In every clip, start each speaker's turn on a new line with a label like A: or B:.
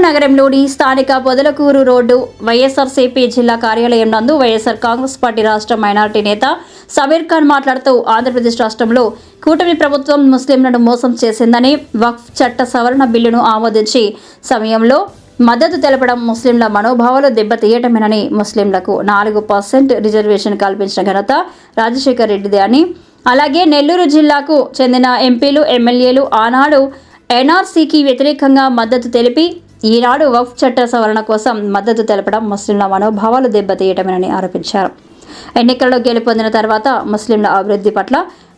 A: నగరంలోని స్థానిక పొదలకూరు రోడ్డు వైఎస్ఆర్సీపీ జిల్లా కార్యాలయం నందు వైఎస్ఆర్ కాంగ్రెస్ పార్టీ రాష్ట్ర మైనారిటీ నేత సమీర్ ఖాన్ మాట్లాడుతూ ఆంధ్రప్రదేశ్ రాష్ట్రంలో కూటమి ప్రభుత్వం ముస్లింలను మోసం చేసిందని వక్ఫ్ చట్ట సవరణ బిల్లును ఆమోదించి సమయంలో మద్దతు తెలపడం ముస్లింల మనోభావాలు దెబ్బతీయటమేనని ముస్లింలకు 4% రిజర్వేషన్ కల్పించిన ఘనత రాజశేఖర్ రెడ్డిదే అని అలాగే నెల్లూరు జిల్లాకు చెందిన ఎంపీలు ఎమ్మెల్యేలు ఆనాడు ఎన్ఆర్సీకి వ్యతిరేకంగా మద్దతు తెలిపి ఈనాడు వక్ఫ్ చట్ట సవరణ కోసం మద్దతు తెలపడం ముస్లింల మనోభావాలు దెబ్బతీయటమేనని ఆరోపించారు. ఎన్నికల్లో గెలుపొందిన తర్వాత ముస్లింల అభివృద్ధి పట్ల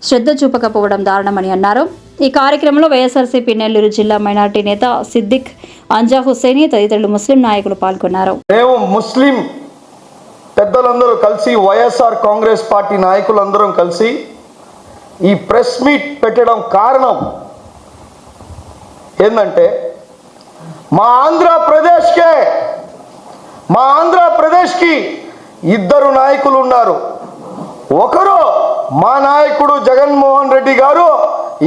A: శ్రద్ధ చూపకపోవడం దారుణమని అన్నారు. ఈ కార్యక్రమంలో వైఎస్ఆర్సీపీ నెల్లూరు జిల్లా మైనార్టీ నేత సిద్దిక్ అంజా హుస్సేని తదితరులు ముస్లిం నాయకులు పాల్గొన్నారు.
B: మేము ముస్లిం పెద్దలందరూ కలిసి వైఎస్ఆర్ కాంగ్రెస్ పార్టీ నాయకులందరం కలిసి ఈ ప్రెస్ మీట్ పెట్టడం కారణం ఏంటంటే మా ఆంధ్రప్రదేశ్కి ఇద్దరు నాయకులు ఉన్నారు. ఒకరు మా నాయకుడు జగన్మోహన్ రెడ్డి గారు,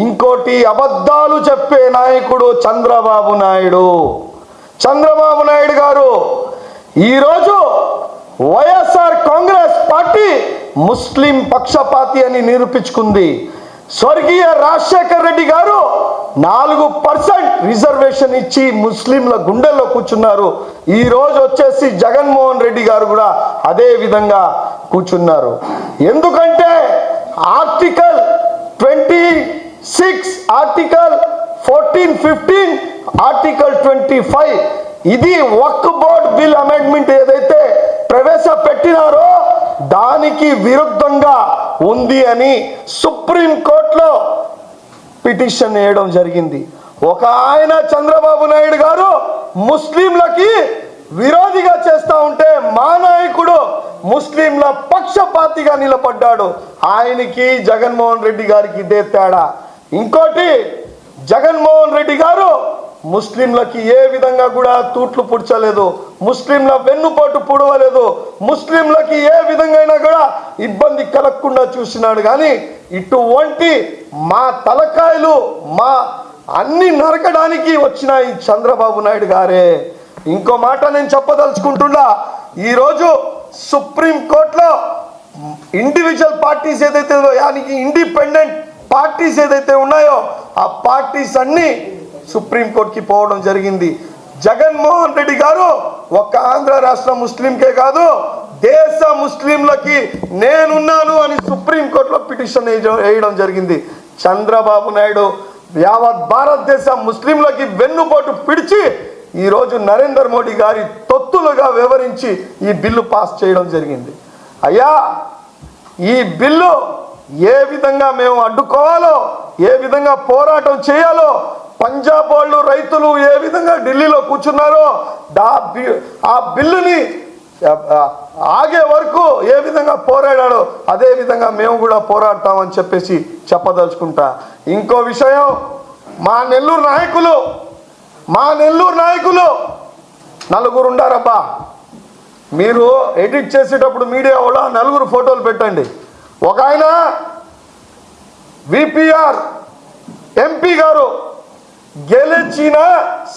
B: ఇంకోటి అబద్ధాలు చెప్పే నాయకుడు చంద్రబాబు నాయుడు గారు. ఈరోజు వైఎస్ఆర్ కాంగ్రెస్ పార్టీ ముస్లిం పక్షపాతి అని నిరూపించుకుంది. స్వర్గీయ రాజశేఖర్ రెడ్డి గారు 4% రిజర్వేషన్ ఇచ్చి ముస్లింల గుండెల్లో కూర్చున్నారు. ఈ రోజు వచ్చేసి జగన్మోహన్ రెడ్డి గారు కూడా అదే విధంగా కూర్చున్నారు. ఎందుకంటే ఆర్టికల్ 26, ఆర్టికల్ 14, 15, ఆర్టికల్ 25 ఇది వక్ఫ్ బోర్డ్ బిల్ అమెండ్మెంట్ ఏదైతే ప్రవేశపెట్టినారో దానికి విరుద్ధంగా ఉంది అని సుప్రీంకోర్టులో పిటిషన్ వేయడం జరిగింది. ఒక ఆయన చంద్రబాబు నాయుడు గారు ముస్లింలకి విరోధిగా చేస్తూ ఉంటే మా నాయకుడు ముస్లింల పక్షపాతిగా నిలబడ్డాడు. ఆయనకి జగన్మోహన్ రెడ్డి గారికి ఇదే తేడా. ఇంకోటి, జగన్మోహన్ రెడ్డి గారు ముస్లింలకి ఏ విధంగా కూడా తూట్లు పుడ్చలేదు, ముస్లింల వెన్నుపోటు పుడవలేదు, ముస్లింలకి ఏ విధంగా కూడా ఇబ్బంది కలగకుండా చూసినాడు. కానీ ఇటువంటి మా తలకాయలు మా అన్ని నరకడానికి వచ్చిన ఈ చంద్రబాబు నాయుడు గారే. ఇంకో మాట నేను చెప్పదలుచుకుంటున్నా, ఈరోజు సుప్రీంకోర్టులో ఇండివిజువల్ పార్టీస్ ఏదైతే యానికి ఇండిపెండెంట్ పార్టీస్ ఏదైతే ఉన్నాయో ఆ పార్టీస్ అన్ని సుప్రీంకోర్టుకి పోవడం జరిగింది. జగన్మోహన్ రెడ్డి గారు ఒక్క ఆంధ్ర రాష్ట్ర ముస్లింకే కాదు దేశ ముస్లింలకి నేనున్నాను అని సుప్రీంకోర్టులో పిటిషన్ వేయడం జరిగింది. చంద్రబాబు నాయుడు యావత్ భారతదేశ ముస్లింలకి వెన్నుపోటు పిడిచి ఈరోజు నరేంద్ర మోడీ గారి తొత్తులుగా వివరించి ఈ బిల్లు పాస్ చేయడం జరిగింది. అయ్యా, ఈ బిల్లు ఏ విధంగా మేము అడ్డుకోవాలో, ఏ విధంగా పోరాటం చేయాలో, పంజాబ్ వాళ్ళు రైతులు ఏ విధంగా ఢిల్లీలో కూర్చున్నారో ఆ బిల్లుని ఆగే వరకు ఏ విధంగా పోరాడాడో అదే విధంగా మేము కూడా పోరాడతామని చెప్పేసి చెప్పదలుచుకుంటా. ఇంకో విషయం, మా నెల్లూరు నాయకులు నలుగురు ఉండారబ్బా. మీరు ఎడిట్ చేసేటప్పుడు మీడియా కూడా నలుగురు ఫోటోలు పెట్టండి. ఒక ఆయన విపిఆర్ ఎంపీ గారు గెలిచిన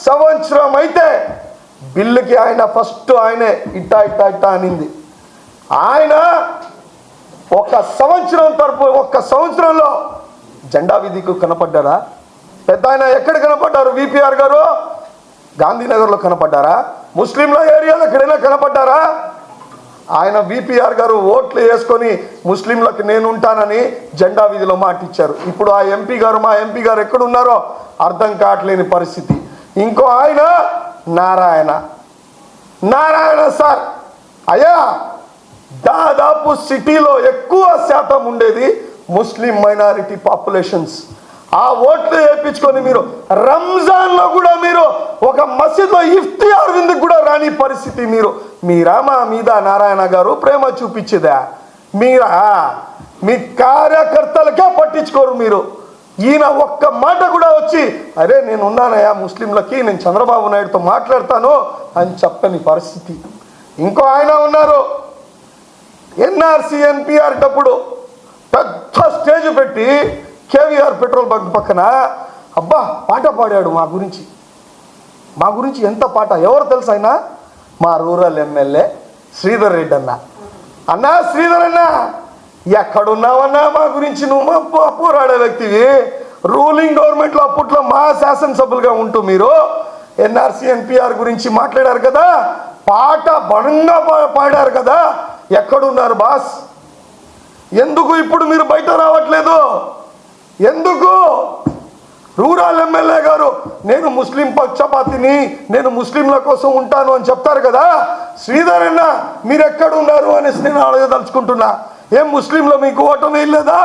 B: సంవత్సరం అయితే బిల్లుకి ఆయన ఫస్ట్ ఆయనే ఇట్టా అనింది. ఆయన ఒక్క సంవత్సరంలో జెండా విధికి కనపడ్డారా? పెద్ద ఆయన ఎక్కడ కనపడ్డారు? విపిఆర్ గారు గాంధీనగర్లో కనపడ్డారా? ముస్లింల ఏరియాలో ఎక్కడైనా కనపడ్డారా? ఆయన విపిఆర్ గారు ఓట్లు వేసుకొని ముస్లింలకు నేను ఉంటానని జెండా వీధిలో మాటిచ్చారు. ఇప్పుడు ఆ మా ఎంపీ గారు ఎక్కడున్నారో అర్థం కావట్లేని పరిస్థితి. ఇంకో ఆయన నారాయణ సార్, అయ్యా దాదాపు సిటీలో ఎక్కువ శాతం ఉండేది ముస్లిం మైనారిటీ పాపులేషన్స్. ఆ ఓట్లు వేయించుకొని మీరు రంజాన్లో కూడా మీరు ఒక మసీద్లో ఇఫ్తియార్ విందుకు కూడా రాని పరిస్థితి. మీరా మా మీద నారాయణ గారు ప్రేమ చూపించేదా? మీ కార్యకర్తలకే పట్టించుకోరు మీరు. ఈయన ఒక్క మాట కూడా వచ్చి అరే నేను ఉన్నానయ్యా ముస్లింలకి, నేను చంద్రబాబు నాయుడుతో మాట్లాడతాను అని చెప్పని పరిస్థితి. ఇంకో ఆయన ఉన్నారు, ఎన్ఆర్సీ ఎన్పిఆర్ డప్పుడు పెద్ద స్టేజ్ పెట్టి కేవీఆర్ పెట్రోల్ బంక్ పక్కన అబ్బా పాట పాడాడు మా గురించి. మా గురించి ఎంత పాట. ఎవరు తెలుసు ఆయన? మా రూరల్ ఎమ్మెల్యే శ్రీధర్ రెడ్డి అన్న. అన్నా శ్రీధర్ అన్న, ఎక్కడున్నావన్నా? మా గురించి నువ్వు పోరాడే వ్యక్తివి. రూలింగ్ గవర్నమెంట్లో అప్పట్లో మా శాసనసభ్యులుగా ఉంటూ మీరు ఎన్ఆర్సీ ఎన్పిఆర్ గురించి మాట్లాడారు కదా, పాట బలంగా పాడారు కదా. ఎక్కడున్నారు బాస్? ఎందుకు ఇప్పుడు మీరు బయట రావట్లేదు? ఎందుకు? రూరల్ ఎమ్మెల్యే గారు నేను ముస్లిం పక్షపాతిని, నేను ముస్లింల కోసం ఉంటాను అని చెప్తారు కదా. శ్రీధర్ అన్న మీరు ఎక్కడున్నారు అనేసి నేను అడగదలుచుకుంటున్నా. ఏం ముస్లింలో మీకు ఓటమి వేయలేదా?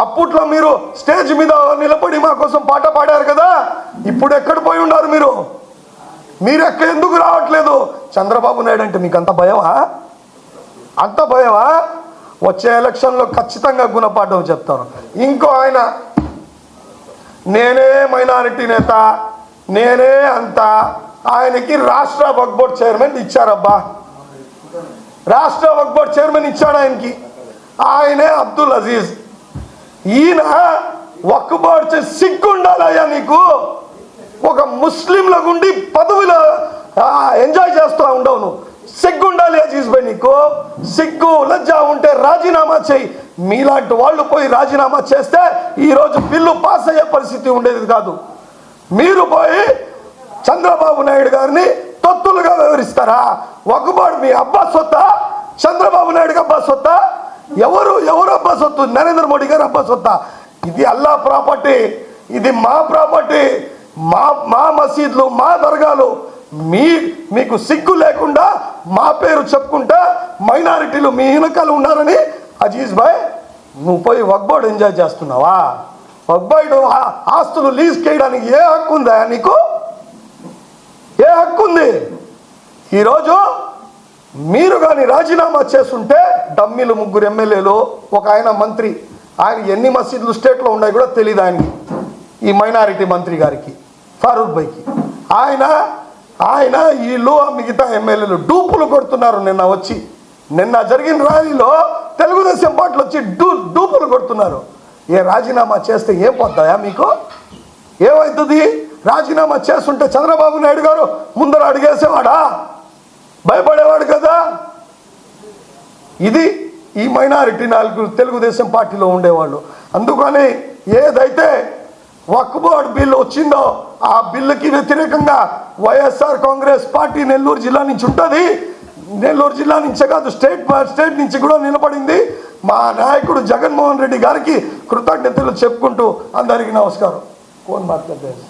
B: అప్పట్లో మీరు స్టేజ్ మీద నిలబడి మా కోసం పాట పాడారు కదా. ఇప్పుడు ఎక్కడ పోయి ఉన్నారు మీరు? మీరు ఎందుకు రావట్లేదు? చంద్రబాబు నాయుడు అంటే మీకు అంత భయమా? అంత భయమా? వచ్చే ఎలక్షన్లో ఖచ్చితంగా గుణపాఠం చెప్తాను. ఇంకో ఆయన, నేనే మైనారిటీ నేత, నేనే అంత, ఆయనకి రాష్ట్ర వక్ఫ్ బోర్డ్ చైర్మన్ ఇచ్చారబ్బా. రాష్ట్ర వక్ఫ్ బోర్డ్ చైర్మన్ ఇచ్చాడు ఆయనకి. ఆయనే అబ్దుల్ అజీజ్. ఈయన వక్ఫ్ బోర్డ్ సిగ్గుండాలయ్యా నీకు. ఒక ముస్లింల గుండి పదవిలో ఎంజాయ్ చేస్తూ ఉండవు నువ్వు. సిగ్గుండాలి అజీజ్ భాయ్ నీకు. సిగ్గు లజ్జ ఉంటే రాజీనామా చేయి. మీలాంటి వాళ్ళు పోయి రాజీనామా చేస్తే ఈరోజు బిల్లు పాస్ అయ్యే పరిస్థితి ఉండేది కాదు. మీరు పోయి చంద్రబాబు నాయుడు గారిని తొత్తులుగా వివరిస్తారా? వక్ఫ్ బోర్డ్ మీ అబ్బా సొత్తా? చంద్రబాబు నాయుడుకి అబ్బా సొత్తా? ఎవరు అబ్బా సొత్తు? నరేంద్ర మోడీ గారు అబ్బా సొత్తా? ఇది అల్లా ప్రాపర్టీ, ఇది మా ప్రాపర్టీ, మా మసీద్లు, మా దర్గాలు. మీకు సిగ్గు లేకుండా మా పేరు చెప్పుకుంటా మైనారిటీలు మీ వెనకాల ఉన్నారని అజీజ్ భాయ్ నువ్వు పోయి వక్ఫ్ బోర్డ్ ఎంజాయ్ చేస్తున్నావా? వక్ఫ్ బోర్డ్ ఆస్తులు లీజ్ చేయడానికి ఏ హక్కు ఉందా నీకు? ఏ హక్కు ఉంది? ఈరోజు మీరు కానీ రాజీనామా చేస్తుంటే డమ్మీలు 3 ఎమ్మెల్యేలు, ఒక ఆయన మంత్రి, ఆయన ఎన్ని మసీదులు స్టేట్లో ఉన్నాయి కూడా తెలియదు ఆయనకి, ఈ మైనారిటీ మంత్రి గారికి ఫారూక్ భాయ్కి. ఆయన వీళ్ళు మిగతా ఎమ్మెల్యేలు డూపులు కొడుతున్నారు. నిన్న జరిగిన ర్యాలీలో తెలుగుదేశం పార్టీలు వచ్చి డూపులు కొడుతున్నారు. ఏ రాజీనామా చేస్తే ఏం పోతాయా మీకు? ఏమవుతుంది? రాజీనామా చేస్తుంటే చంద్రబాబు నాయుడు గారు ముందర అడిగేసేవాడా? భయపడేవాడు కదా. ఇది ఈ మైనారిటీ నాయకులు తెలుగుదేశం పార్టీలో ఉండేవాళ్ళు. అందుకని ఏదైతే వక్ఫ్ బోర్డ్ బిల్లు వచ్చిందో ఆ బిల్లుకి వ్యతిరేకంగా వైఎస్ఆర్ కాంగ్రెస్ పార్టీ నెల్లూరు జిల్లా నుంచి ఉంటుంది. నెల్లూరు జిల్లా నుంచే కాదు, స్టేట్ నుంచి కూడా నిలబడింది. మా నాయకుడు జగన్మోహన్ రెడ్డి గారికి కృతజ్ఞతలు చెప్పుకుంటూ అందరికీ నమస్కారం. ఫోన్ మాట్లాడలేదు.